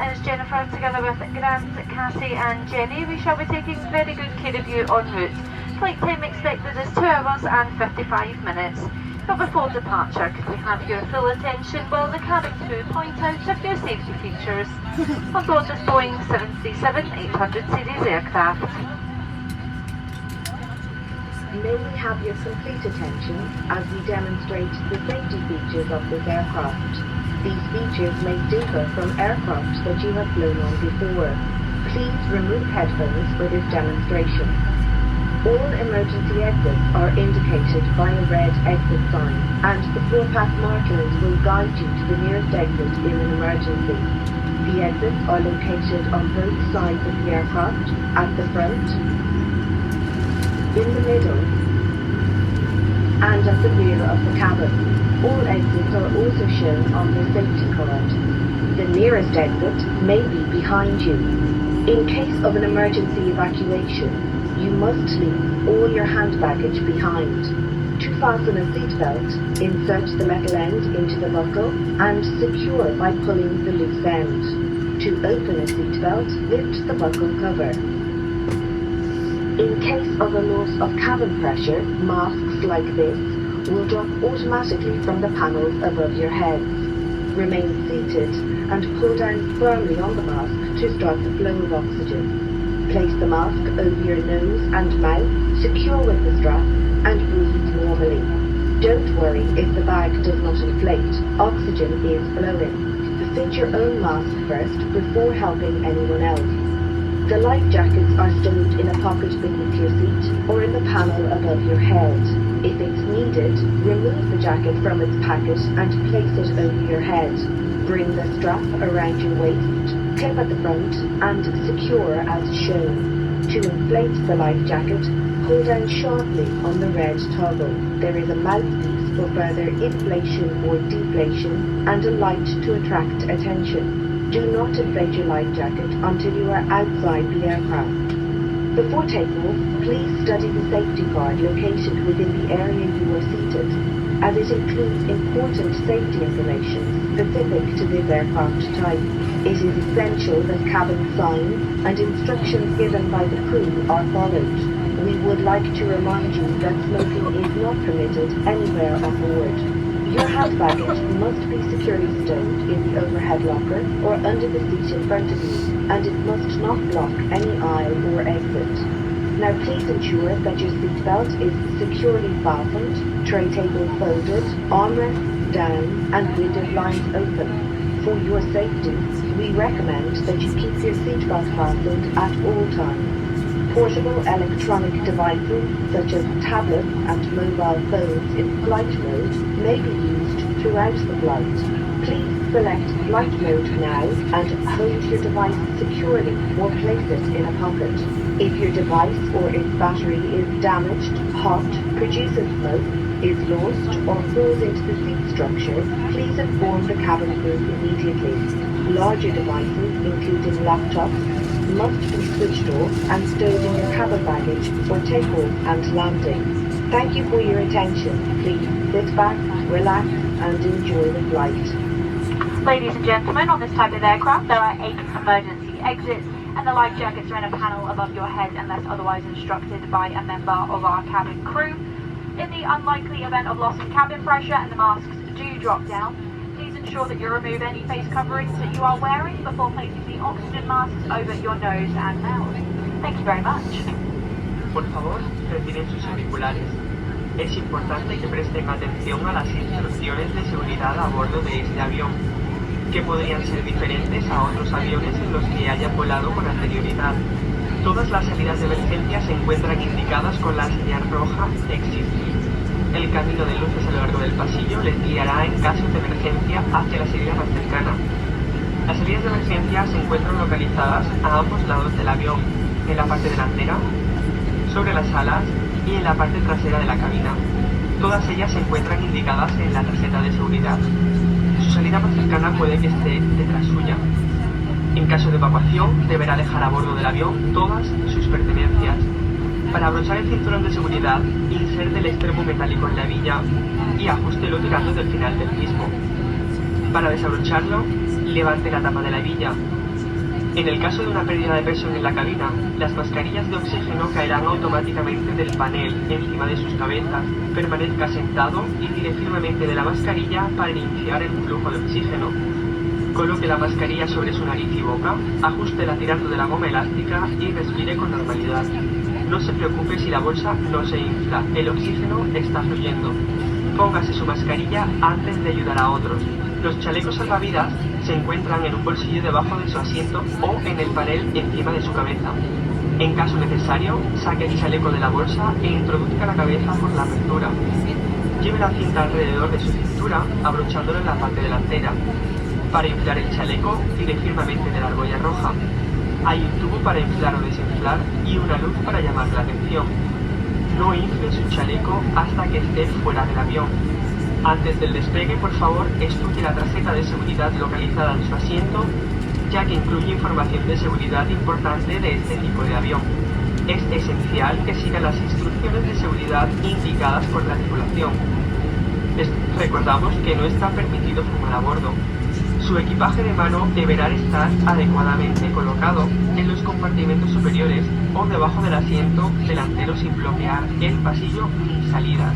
is Jennifer, together with Grant, Cassie and Jenny. We shall be taking very good care of you en route. Flight time expected is 2 hours and 55 minutes. But before departure, could we have your full attention while the cabin crew point out a few safety features on board this Boeing 737-800 series aircraft. May we have your complete attention as we demonstrate the safety features of this aircraft. These features may differ from aircraft that you have flown on before. Please remove headphones for this demonstration. All emergency exits are indicated by a red exit sign, and the floor path markers will guide you to the nearest exit in an emergency. The exits are located on both sides of the aircraft, at the front, in the middle, and at the rear of the cabin. All exits are also shown on the safety card. The nearest exit may be behind you. In case of an emergency evacuation, you must leave all your hand baggage behind. To fasten a seatbelt, insert the metal end into the buckle and secure by pulling the loose end. To open a seatbelt, lift the buckle cover. In case of a loss of cabin pressure, masks like this will drop automatically from the panels above your heads. Remain seated and pull down firmly on the mask to start the flow of oxygen. Place the mask over your nose and mouth, secure with the strap, and breathe normally. Don't worry if the bag does not inflate. Oxygen is flowing. Fit your own mask first before helping anyone else. The life jackets are stowed in a pocket beneath your seat or in the panel above your head. If it's needed, remove the jacket from its packet and place it over your head. Bring the strap around your waist, clip at the front, and secure as shown. To inflate the life jacket, pull down sharply on the red toggle. There is a mouthpiece for further inflation or deflation and a light to attract attention. Do not inflate your life jacket until you are outside the aircraft. Before takeoff, please study the safety card located within the area you are seated, as it includes important safety information specific to this aircraft type. It is essential that cabin signs and instructions given by the crew are followed. We would like to remind you that smoking is not permitted anywhere on board. Your hand baggage must be securely stowed in the overhead locker or under the seat in front of you, and it must not block any aisle or exit. Now please ensure that your seatbelt is securely fastened, tray table folded, armrests down, and window blinds open. For your safety, we recommend that you keep your seatbelt fastened at all times. Portable electronic devices such as tablets and mobile phones in flight mode may be used throughout the flight. Please select flight mode now and hold your device securely or place it in a pocket. If your device or its battery is damaged, hot, produces smoke, is lost or falls into the seat structure, please inform the cabin crew immediately. Larger devices, including laptops, must be switched off and stowed in your cabin baggage for takeoff and landing. Thank you for your attention. Please sit back, relax, and enjoy the flight. Ladies and gentlemen, on this type of aircraft there are 8 emergency exits, and the life jackets are in a panel above your head unless otherwise instructed by a member of our cabin crew. In the unlikely event of loss in cabin pressure and the masks do drop down, please ensure that you remove any face coverings that you are wearing before placing the oxygen masks over your nose and mouth. Thank you very much. Por favor, retiren sus auriculares. Es importante que presten atención a las instrucciones de seguridad a bordo de este avión, que podrían ser diferentes a otros aviones en los que hayan volado con anterioridad. Todas las salidas de emergencia se encuentran indicadas con la señal roja Exit. El camino de luces a lo largo del pasillo les guiará en caso de emergencia hacia la salida más cercana. Las salidas de emergencia se encuentran localizadas a ambos lados del avión, en la parte delantera, sobre las alas y en la parte trasera de la cabina. Todas ellas se encuentran indicadas en la tarjeta de seguridad. Su salida más cercana puede que esté detrás suya. En caso de evacuación, deberá dejar a bordo del avión todas sus pertenencias. Para abrochar el cinturón de seguridad, inserte el extremo metálico en la hebilla y ajústelo tirando del final del mismo. Para desabrocharlo, levante la tapa de la hebilla. En el caso de una pérdida de presión en la cabina, las mascarillas de oxígeno caerán automáticamente del panel encima de sus cabezas. Permanezca sentado y tire firmemente de la mascarilla para iniciar el flujo de oxígeno. Coloque la mascarilla sobre su nariz y boca, ajústela tirando de la goma elástica y respire con normalidad. No se preocupe si la bolsa no se infla, el oxígeno está fluyendo. Póngase su mascarilla antes de ayudar a otros. Los chalecos salvavidas se encuentran en un bolsillo debajo de su asiento o en el panel encima de su cabeza. En caso necesario, saque el chaleco de la bolsa e introduzca la cabeza por la apertura. Lleve la cinta alrededor de su cintura, abrochándola en la parte delantera. Para inflar el chaleco, tire firmemente de la argolla roja. Hay un tubo para inflar o desinflar y una luz para llamar la atención. No infle su chaleco hasta que esté fuera del avión. Antes del despegue, por favor, estudie la tarjeta de seguridad localizada en su asiento, ya que incluye información de seguridad importante de este tipo de avión. Es esencial que siga las instrucciones de seguridad indicadas por la tripulación. Les recordamos que no está permitido fumar a bordo. Su equipaje de mano deberá estar adecuadamente colocado en los compartimentos superiores o debajo del asiento delantero sin bloquear el pasillo ni salidas.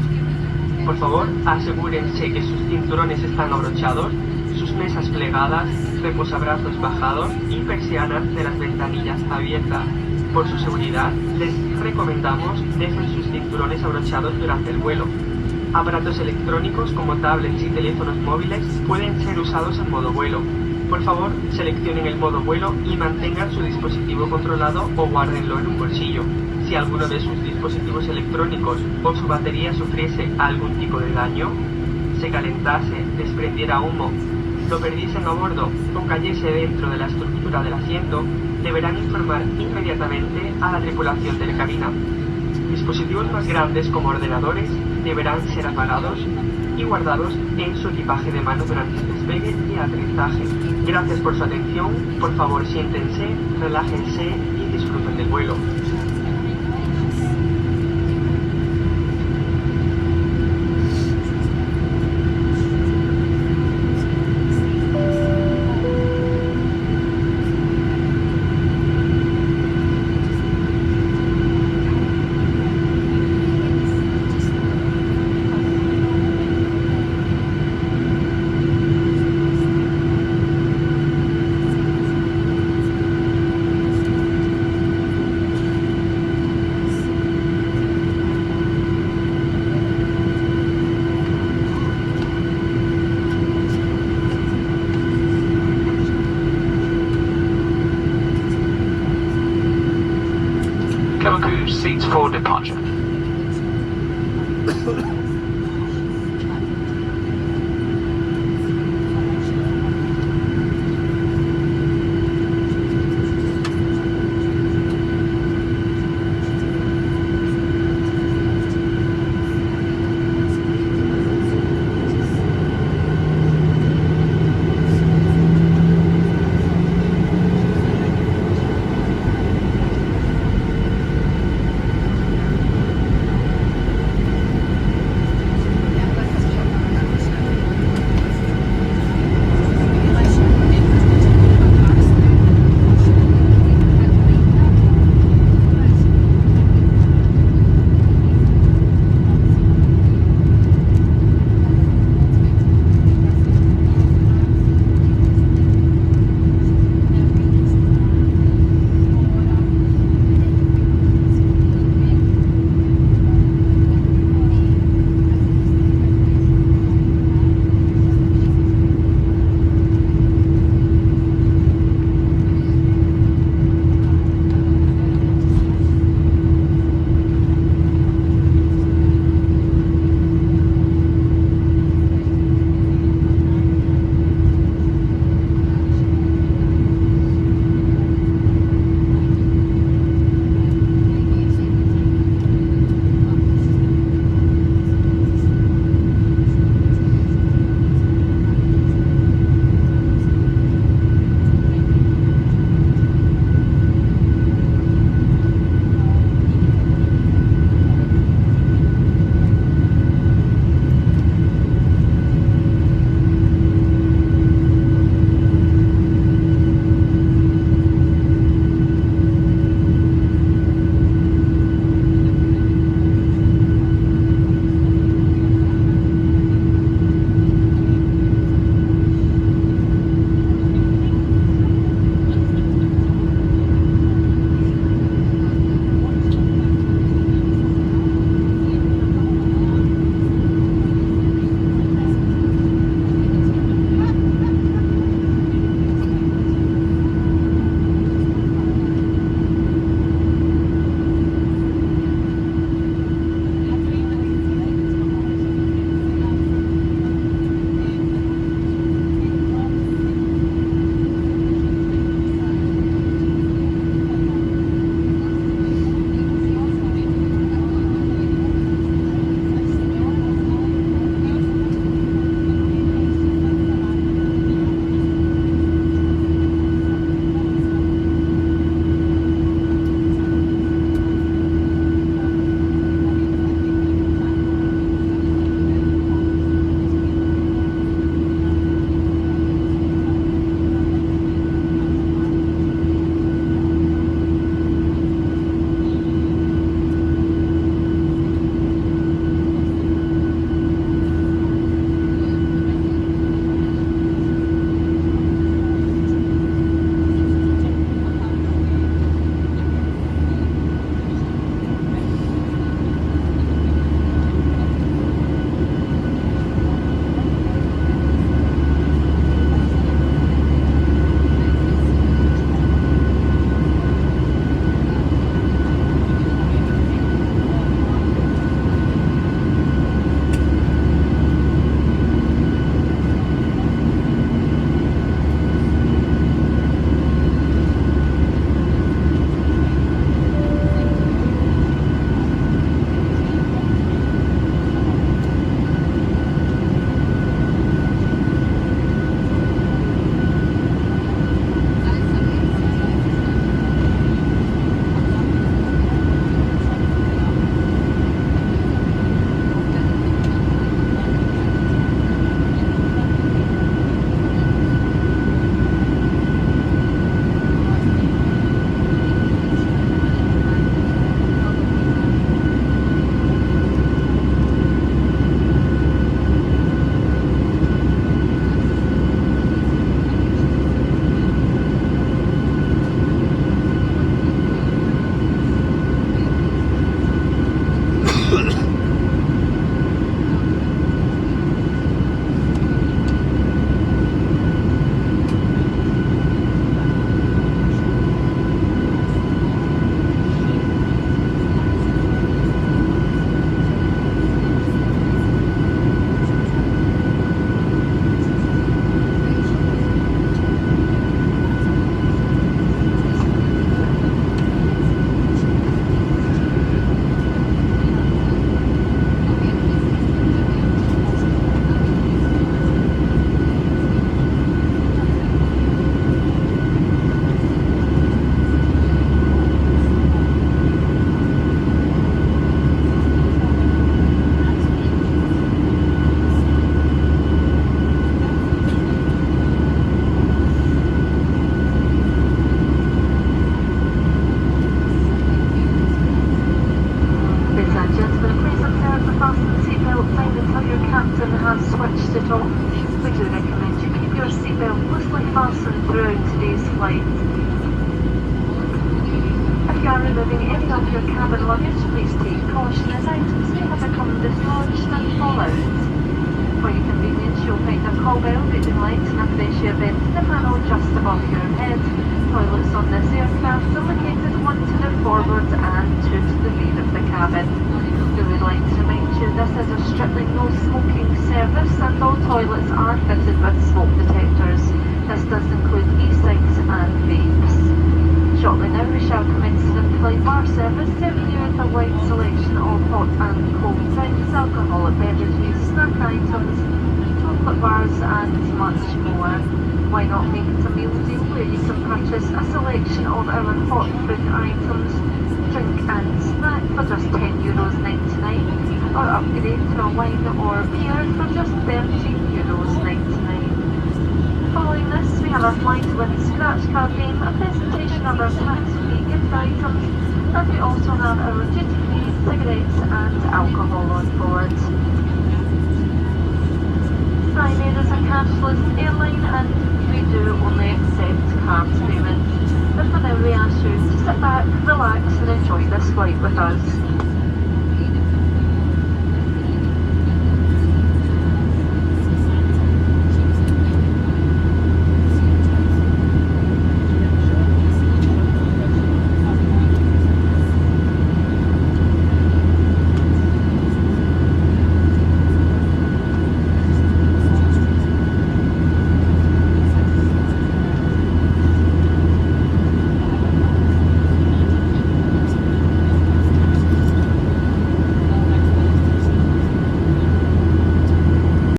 Por favor, asegúrense que sus cinturones están abrochados, sus mesas plegadas, reposabrazos bajados y persianas de las ventanillas abiertas. Por su seguridad, les recomendamos dejen sus cinturones abrochados durante el vuelo. Aparatos electrónicos como tablets y teléfonos móviles pueden ser usados en modo vuelo. Por favor, seleccionen el modo vuelo y mantengan su dispositivo controlado o guárdenlo en un bolsillo. Si alguno de sus dispositivos electrónicos o su batería sufriese algún tipo de daño, se calentase, desprendiera humo, lo perdiesen a bordo o cayese dentro de la estructura del asiento, deberán informar inmediatamente a la tripulación de la cabina. Dispositivos más grandes como ordenadores deberán ser apagados y guardados en su equipaje de mano durante el despegue y aterrizaje. Gracias por su atención, por favor siéntense, relájense y disfruten del vuelo. Seats for departure. flight. If you are removing any of your cabin luggage, please take caution as items may have become dislodged and fall out. For your convenience, you'll find a call bell, reading lights and a fresh air vent in the panel just above your head. Toilets on this aircraft are located one to the forward and two to the rear of the cabin. We would like to remind you this is a strictly no smoking service and all toilets are fitted with smoke detectors. This does include e-cigs and vapes. Shortly now we shall commence the in-flight bar service, serving you with a wide selection of hot and cold drinks, alcoholic beverages, snack items, chocolate bars and much more. Why not make it a meal deal where you can purchase a selection of our hot food items, drink and snack for just €10.99 or upgrade to a wine or beer for just €13.99. Following this, we have our flight with scratch card game, a presentation of our tax-free gift items, and we also have our duty-free cigarettes and alcohol on board. RYANAIR is a cashless airline and we do only accept card payments. But for now we ask you to sit back, relax and enjoy this flight with us.